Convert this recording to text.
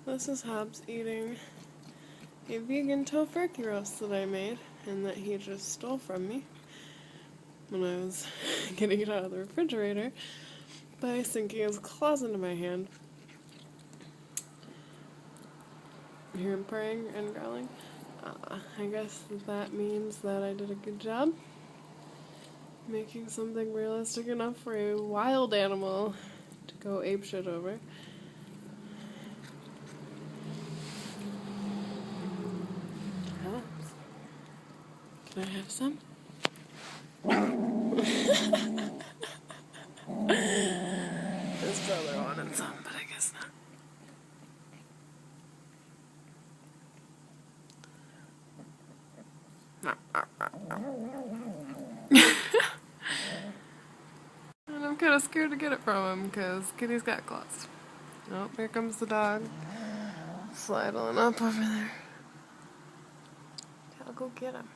This is Hobbs eating a vegan tofurkey roast that I made and that he just stole from me when I was getting it out of the refrigerator by sinking his claws into my hand. You hear him purring and growling? I guess that means that I did a good job making something realistic enough for a wild animal to go apeshit over. Hobbs, can I have some? His brother wanted some, but I guess not. And I'm kind of scared to get it from him because Kitty's got claws. Oh, here comes the dog. Sidling up over there. I'll go get him.